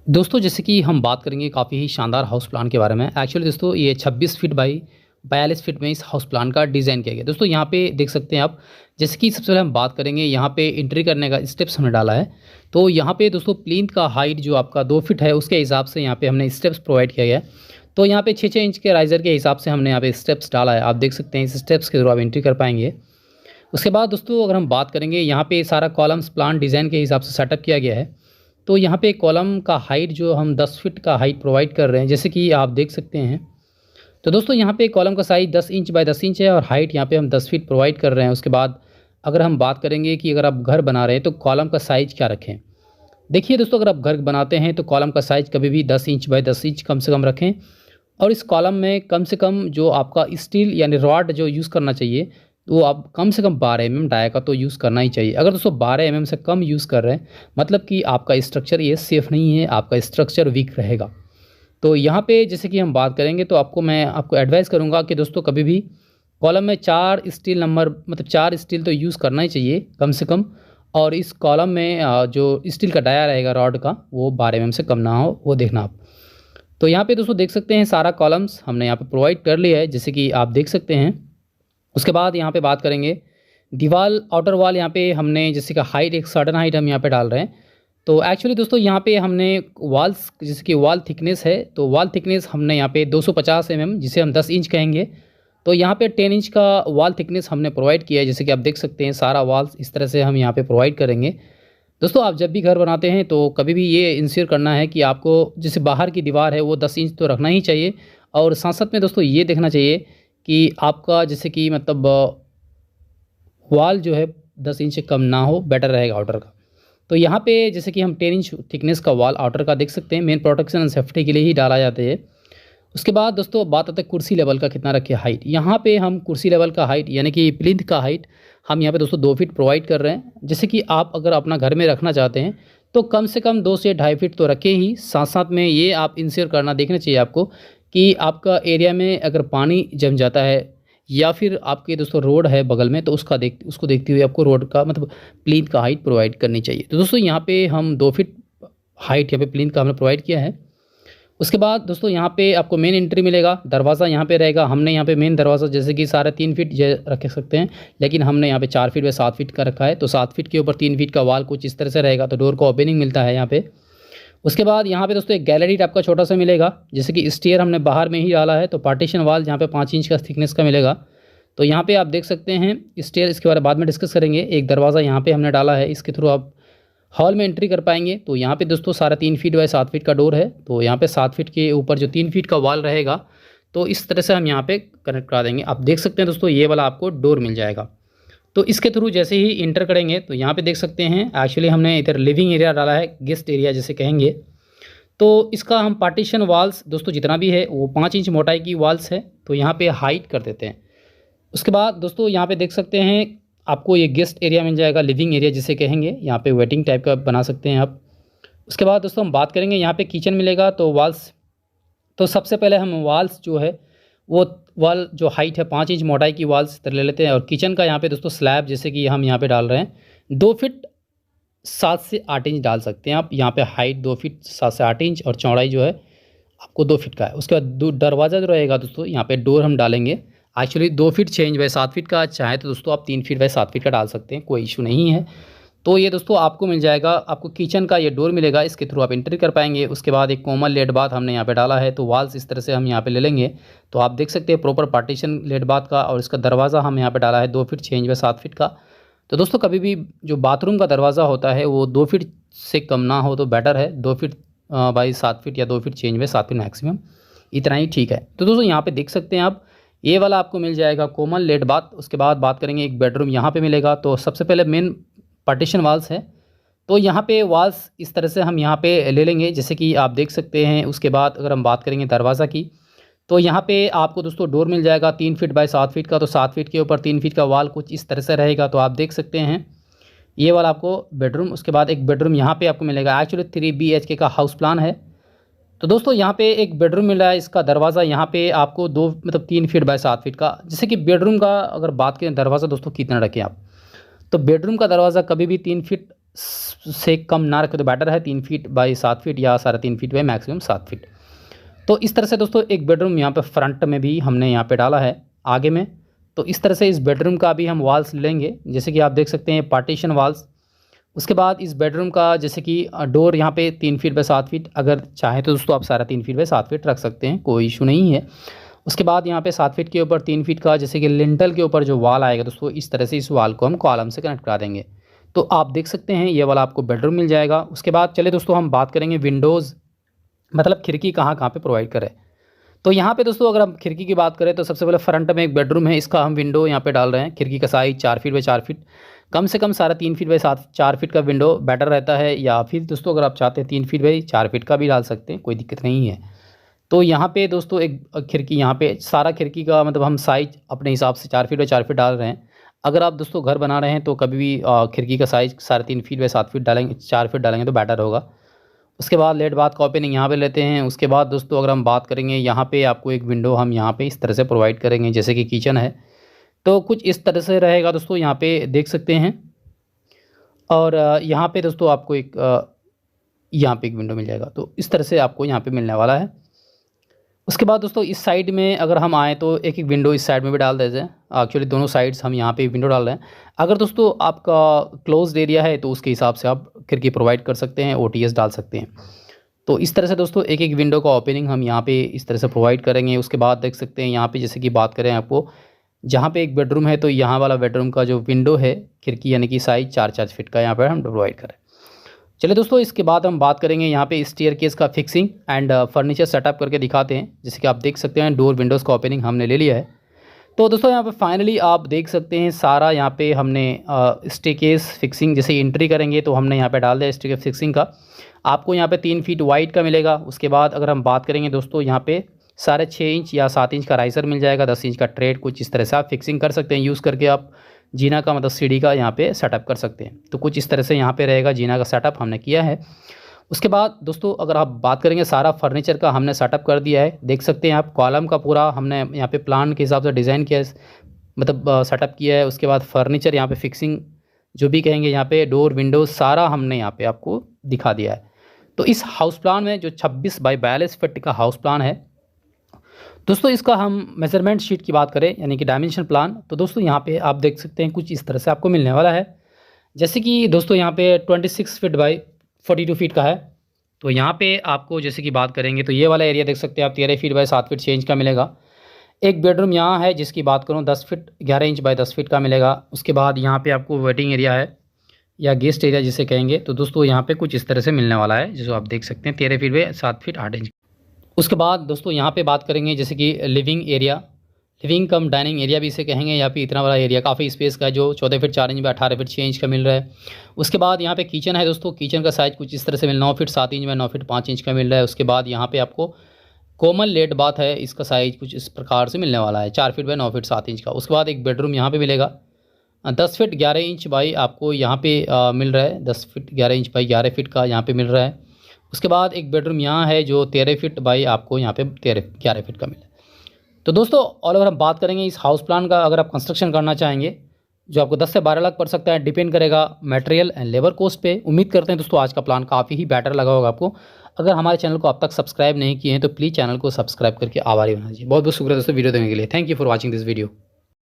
दोस्तों जैसे कि हम बात करेंगे काफ़ी ही शानदार हाउस प्लान के बारे में। एक्चुअली दोस्तों ये 26 फीट बाई 42 फीट में इस हाउस प्लान का डिज़ाइन किया गया। दोस्तों यहाँ पे देख सकते हैं आप, जैसे कि सबसे पहले हम बात करेंगे यहाँ पे एंट्री करने का स्टेप्स हमने डाला है। तो यहाँ पे दोस्तों प्लिंथ का हाइट जो आपका 2 फीट है उसके हिसाब से यहाँ पे हमने स्टेप्स प्रोवाइड किया गया है। तो यहाँ पे 6-6 इंच के राइज़र के हिसाब से हमने यहाँ पे स्टेप्स डाला है। आप देख सकते हैं इस स्टेप्स के थ्रू आप एंट्री कर पाएंगे। उसके बाद दोस्तों अगर हम बात करेंगे, यहाँ पे सारा कॉलम्स प्लान डिज़ाइन के हिसाब से सेटअप किया गया है। तो यहाँ पे कॉलम का हाइट जो हम 10 फीट का हाइट प्रोवाइड कर रहे हैं, जैसे कि आप देख सकते हैं। तो दोस्तों यहाँ पे कॉलम का साइज़ 10 इंच बाय 10 इंच है और हाइट यहाँ पे हम 10 फीट प्रोवाइड कर रहे हैं। उसके बाद अगर हम बात करेंगे कि अगर आप घर बना रहे हैं तो कॉलम का साइज़ क्या रखें। देखिए दोस्तों, अगर आप घर बनाते हैं तो कॉलम का साइज़ कभी भी 10 इंच बाय 10 इंच कम से कम रखें। और इस कॉलम में कम से कम जो आपका स्टील यानी रॉड जो यूज़ करना चाहिए, वो आप कम से कम 12 mm डाया का तो यूज़ करना ही चाहिए। अगर दोस्तों 12 mm से कम यूज़ कर रहे हैं, मतलब कि आपका स्ट्रक्चर ये सेफ़ नहीं है, आपका स्ट्रक्चर वीक रहेगा। तो यहाँ पे जैसे कि हम बात करेंगे तो मैं आपको एडवाइस करूँगा कि दोस्तों कभी भी कॉलम में 4 स्टील नंबर, मतलब 4 स्टील तो यूज़ करना ही चाहिए कम से कम। और इस कॉलम में जो स्टील का डाया रहेगा रॉड का, वो 12 mm से कम ना हो, वो देखना आप। तो यहाँ पे दोस्तों देख सकते हैं सारा कॉलम्स हमने यहाँ पे प्रोवाइड कर लिया है, जैसे कि आप देख सकते हैं। उसके बाद यहाँ पे बात करेंगे दीवार, आउटर वॉल यहाँ पे हमने जैसे कि हाइट एक सर्टन हाइट हम यहाँ पे डाल रहे हैं। तो एक्चुअली दोस्तों यहाँ पे हमने वॉल्स, जैसे कि वॉल थिकनेस है, तो वॉल थिकनेस हमने यहाँ पे 250 mm, जिसे हम 10 इंच कहेंगे। तो यहाँ पे 10 इंच का वॉल थिकनेस हमने प्रोवाइड किया है, जैसे कि आप देख सकते हैं सारा वॉल्स इस तरह से हम यहाँ पे प्रोवाइड करेंगे। दोस्तों आप जब भी घर बनाते हैं तो कभी भी ये इंश्योर करना है कि आपको जैसे बाहर की दीवार है वो 10 इंच तो रखना ही चाहिए। और साथ साथ में दोस्तों ये देखना चाहिए कि आपका जैसे कि मतलब वॉल जो है 10 इंच से कम ना हो, बेटर रहेगा आउटर का। तो यहाँ पे जैसे कि हम 10 इंच थिकनेस का वॉल आउटर का देख सकते हैं, मेन प्रोटेक्शन एंड सेफ्टी के लिए ही डाला जाता है। उसके बाद दोस्तों बात आती है कुर्सी लेवल का कितना रखे हाइट। यहाँ पे हम कुर्सी लेवल का हाइट यानी कि प्लिंथ का हाइट हम यहाँ पे दोस्तों 2 फीट प्रोवाइड कर रहे हैं। जैसे कि आप अगर अपना घर में रखना चाहते हैं तो कम से कम 2 से 2.5 फीट तो रखें ही। साथ साथ में ये आप इंश्योर करना देखना चाहिए आपको कि आपका एरिया में अगर पानी जम जाता है या फिर आपके दोस्तों रोड है बगल में, तो उसको देखते हुए आपको रोड का मतलब प्लिंथ का हाइट प्रोवाइड करनी चाहिए। तो दोस्तों यहाँ पे हम 2 फीट हाइट यहाँ पे प्लिंथ का हमने प्रोवाइड किया है। उसके बाद दोस्तों यहाँ पे आपको मेन एंट्री मिलेगा, दरवाज़ा यहाँ पे रहेगा। हमने यहाँ पे मेन दरवाज़ा जैसे कि 3.5 फीट रख सकते हैं, लेकिन हमने यहाँ पे 4 फीट व 7 फीट का रखा है। तो 7 फीट के ऊपर 3 फीट का वॉल कुछ इस तरह से रहेगा, तो डोर को ओपनिंग मिलता है यहाँ पे। उसके बाद यहाँ पे दोस्तों एक गैलरी टाइप का छोटा सा मिलेगा, जैसे कि स्टेयर हमने बाहर में ही डाला है। तो पार्टीशन वॉल यहाँ पे 5 इंच का थिकनेस का मिलेगा। तो यहाँ पे आप देख सकते हैं स्टेयर, इसके बारे में बाद में डिस्कस करेंगे। एक दरवाज़ा यहाँ पे हमने डाला है, इसके थ्रू आप हॉल में एंट्री कर पाएंगे। तो यहाँ पे दोस्तों 3.5 फीट बाय 7 फीट का डोर है। तो यहाँ पे 7 फीट के ऊपर जो 3 फीट का वॉल रहेगा, तो इस तरह से हम यहाँ पे कनेक्ट करा देंगे। आप देख सकते हैं दोस्तों ये वाला आपको डोर मिल जाएगा। तो इसके थ्रू जैसे ही इंटर करेंगे तो यहाँ पे देख सकते हैं एक्चुअली हमने इधर लिविंग एरिया डाला है, गेस्ट एरिया जैसे कहेंगे। तो इसका हम पार्टीशन वॉल्स दोस्तों जितना भी है वो 5 इंच मोटाई की वॉल्स है, तो यहाँ पे हाइट कर देते हैं। उसके बाद दोस्तों यहाँ पे देख सकते हैं आपको ये गेस्ट एरिया मिल जाएगा, लिविंग एरिया जिसे कहेंगे। यहाँ पे वेटिंग टाइप का बना सकते हैं आप। उसके बाद दोस्तों हम बात करेंगे यहाँ पे किचन मिलेगा। तो वॉल्स, तो सबसे पहले हम वॉल्स जो है वो वॉल जो हाइट है 5 इंच मोटाई की वॉल्स ले लेते हैं। और किचन का यहाँ पे दोस्तों स्लैब जैसे कि हम यहाँ पे डाल रहे हैं 2 फीट 7 से 8 इंच डाल सकते हैं आप। यहाँ पे हाइट 2 फीट 7 से 8 इंच और चौड़ाई जो है आपको 2 फीट का है। उसके बाद दरवाज़ा जो रहेगा दोस्तों, यहाँ पे डोर हम डालेंगे actually 2 feet 6 inch by 7 feet का। चाहे तो दोस्तों आप 3 फीट बाय 7 फीट का डाल सकते हैं, कोई इशू नहीं है। तो ये दोस्तों आपको मिल जाएगा, आपको किचन का ये डोर मिलेगा, इसके थ्रू आप एंट्री कर पाएंगे। उसके बाद एक कॉमन लेट बाथ हमने यहाँ पे डाला है। तो वॉल्स इस तरह से हम यहाँ पे ले लेंगे। तो आप देख सकते हैं प्रॉपर पार्टीशन लेट बाथ का। और इसका दरवाज़ा हम यहाँ पे डाला है 2 फीट 6 इंच बाय 7 फीट का। तो दोस्तों कभी भी जो बाथरूम का दरवाज़ा होता है वो 2 फीट से कम ना हो तो बेटर है। 2 फीट बाई 7 फीट या 2 feet 6 inch by 7 feet maximum, इतना ही ठीक है। तो दोस्तों यहाँ पे देख सकते हैं आप, ये वाला आपको मिल जाएगा कॉमन लेट बाथ। उसके बाद बात करेंगे एक बेडरूम यहाँ पे मिलेगा। तो सबसे पहले मेन पार्टीशन वॉल्स है, तो यहाँ पे वॉल्स इस तरह से हम यहाँ पे ले लेंगे जैसे कि आप देख सकते हैं। उसके बाद अगर हम बात करेंगे दरवाज़ा की, तो यहाँ पे आपको दोस्तों डोर मिल जाएगा 3 फीट बाय 7 फीट का। तो 7 फीट के ऊपर 3 फीट का वॉल कुछ इस तरह से रहेगा। तो आप देख सकते हैं ये वाला आपको बेडरूम। उसके बाद एक बेडरूम यहाँ पे आपको मिलेगा, एक्चुअली 3 BHK का हाउस प्लान है। तो दोस्तों यहाँ पे एक बेडरूम मिल रहा है, इसका दरवाज़ा यहाँ पे आपको 3 फीट बाय 7 फीट का। जैसे कि बेडरूम का अगर बात करें दरवाज़ा दोस्तों कितना रखें आप, तो बेडरूम का दरवाज़ा कभी भी 3 फीट से कम ना रखे तो बेटर है, 3 फीट बाई 7 फीट या 3.5 फीट बाई मैक्सिमम 7 फीट। तो इस तरह से दोस्तों एक बेडरूम यहाँ पे फ्रंट में भी हमने यहाँ पे डाला है आगे में। तो इस तरह से इस बेडरूम का भी हम वॉल्स लेंगे, जैसे कि आप देख सकते हैं पार्टीशन वॉल्स। उसके बाद इस बेडरूम का जैसे कि डोर यहाँ पे 3 फीट बाई 7 फीट, अगर चाहें तो दोस्तों आप 3.5 फीट बाई 7 फीट रख सकते हैं, कोई इशू नहीं है। उसके बाद यहाँ पे 7 फीट के ऊपर 3 फीट का जैसे कि लिंटल के ऊपर जो वॉल आएगा दोस्तों, इस तरह से इस वॉल को हम कॉलम से कनेक्ट करा देंगे। तो आप देख सकते हैं ये वाला आपको बेडरूम मिल जाएगा। उसके बाद चले दोस्तों हम बात करेंगे विंडोज़, मतलब खिड़की कहाँ कहाँ पे प्रोवाइड करें। तो यहाँ पे दोस्तों अगर हम खिड़की की बात करें तो सबसे पहले फ्रंट में एक बेडरूम है, इसका हम विंडो यहाँ पे डाल रहे हैं। खिड़की का साइज़ 4 फीट बाई 4 फीट, कम से कम 3.5 फीट बाई 4 फीट का विंडो बेटर रहता है, या फिर दोस्तों अगर आप चाहते हैं 3 फीट बाई 4 फीट का भी डाल सकते हैं, कोई दिक्कत नहीं है। तो यहाँ पे दोस्तों एक खिड़की, यहाँ पे सारा खिड़की का मतलब हम साइज अपने हिसाब से 4 फीट बाई 4 फीट डाल रहे हैं। अगर आप दोस्तों घर बना रहे हैं तो कभी भी खिड़की का साइज़ 3.5 फीट बाई 7 फीट डालेंगे, 4 फीट डालेंगे तो बेटर होगा। उसके बाद लेट बाथ का ओपनिंग यहाँ पे लेते हैं। उसके बाद दोस्तों अगर हम बात करेंगे, यहाँ पे आपको एक विंडो हम यहाँ पे इस तरह से प्रोवाइड करेंगे, जैसे कि किचन है तो कुछ इस तरह से रहेगा दोस्तों, यहाँ पे देख सकते हैं। और यहाँ पे दोस्तों आपको यहाँ पे एक विंडो मिल जाएगा, तो इस तरह से आपको यहाँ पे मिलने वाला है। उसके बाद दोस्तों इस साइड में अगर हम आएँ तो एक विंडो इस साइड में भी डाल देते हैं। एक्चुअली दोनों साइड्स हम यहाँ पे विंडो डाल रहे हैं। अगर दोस्तों आपका क्लोज्ड एरिया है तो उसके हिसाब से आप खिड़की प्रोवाइड कर सकते हैं, OTS डाल सकते हैं। तो इस तरह से दोस्तों एक विंडो का ओपनिंग हम यहाँ पे इस तरह से प्रोवाइड करेंगे। उसके बाद देख सकते हैं यहाँ पे जैसे कि बात करें आपको, जहाँ पे एक बेडरूम है तो यहाँ वाला बेडरूम का जो विंडो है खिड़की, यानी कि साइज़ 4 फीट का यहाँ पर हम प्रोवाइड करें। चलिए दोस्तों इसके बाद हम बात करेंगे यहाँ पे स्टेयरकेस का फिक्सिंग एंड फर्नीचर सेटअप करके दिखाते हैं। जैसे कि आप देख सकते हैं डोर विंडोज़ का ओपनिंग हमने ले लिया है। तो दोस्तों यहाँ पे फाइनली आप देख सकते हैं सारा यहाँ पे हमने स्टेयरकेस फिक्सिंग, जैसे एंट्री करेंगे तो हमने यहाँ पे डाल दिया स्टेयरकेस फिक्सिंग का। आपको यहाँ पे 3 फीट वाइड का मिलेगा। उसके बाद अगर हम बात करेंगे दोस्तों, यहाँ पे 6.5 इंच या 7 इंच का राइजर मिल जाएगा, 10 इंच का ट्रेड, कुछ इस तरह से आप फिक्सिंग कर सकते हैं। यूज़ करके आप जीना का मतलब सीढ़ी का यहाँ पे सेटअप कर सकते हैं। तो कुछ इस तरह से यहाँ पे रहेगा, जीना का सेटअप हमने किया है। उसके बाद दोस्तों अगर आप बात करेंगे, सारा फर्नीचर का हमने सेटअप कर दिया है। देख सकते हैं आप कॉलम का पूरा हमने यहाँ पे प्लान के हिसाब से डिज़ाइन किया है, मतलब सेटअप किया है। उसके बाद फर्नीचर यहाँ पे फिक्सिंग जो भी कहेंगे, यहाँ पे डोर विंडोज़ सारा हमने यहाँ पे आपको दिखा दिया है। तो इस हाउस प्लान में जो 26 बाई 42 फीट का हाउस प्लान है दोस्तों, इसका हम मेजरमेंट शीट की बात करें यानी कि डायमेंशन प्लान, तो दोस्तों यहाँ पे आप देख सकते हैं कुछ इस तरह से आपको मिलने वाला है। जैसे कि दोस्तों यहाँ पे 26 फीट बाई 42 फीट का है। तो यहाँ पे आपको जैसे कि बात करेंगे तो ये वाला एरिया देख सकते हैं आप 13 फीट बाई 7 फीट 6 इंच का मिलेगा। एक बेडरूम यहाँ है जिसकी बात करूँ 10 फीट 11 इंच बाई 10 फीट का मिलेगा। उसके बाद यहाँ पे आपको वेटिंग एरिया है या गेस्ट एरिया जिसे कहेंगे, तो दोस्तों यहाँ पे कुछ इस तरह से मिलने वाला है, जो आप देख सकते हैं 13 फीट बाई 7 फीट 8 इंच। उसके बाद दोस्तों यहाँ पे बात करेंगे जैसे कि लिविंग एरिया, लिविंग कम डाइनिंग एरिया भी इसे कहेंगे। यहाँ पे इतना बड़ा एरिया काफ़ी स्पेस का है, जो 14 feet 4 inch by 18 feet 6 inch का मिल रहा है। उसके बाद यहाँ पे किचन है दोस्तों, किचन का साइज़ कुछ इस तरह से 9 feet 7 inch by 9 feet 5 inch का मिल रहा है। उसके बाद यहाँ पे आपको कॉमन लेट बाथ है, इसका साइज़ कुछ इस प्रकार से मिलने वाला है, 4 फीट बाई 9 फीट 7 इंच का। उसके बाद एक बेडरूम यहाँ पर मिलेगा 10 फीट 11 इंच बाई आपको यहाँ पे मिल रहा है, 10 फीट 11 इंच बाई 11 फीट का यहाँ पे मिल रहा है। उसके बाद एक बेडरूम यहाँ है जो 13 फीट बाई आपको यहाँ पे 11 फीट का मिला है। तो दोस्तों और अगर हम बात करेंगे इस हाउस प्लान का, अगर आप कंस्ट्रक्शन करना चाहेंगे जो आपको 10 से 12 लाख पड़ सकता है, डिपेंड करेगा मटेरियल एंड लेबर कॉस्ट पे। उम्मीद करते हैं दोस्तों आज का प्लान काफ़ी ही बेटर लगा होगा आपको। अगर हमारे चैनल को अब तक सब्सक्राइब नहीं किए हैं तो प्लीज़ चैनल को सब्सक्राइब करके आभारी होना चाहिए। बहुत बहुत शुक्रिया दोस्तों वीडियो देखने के लिए। Thank you for watching this video.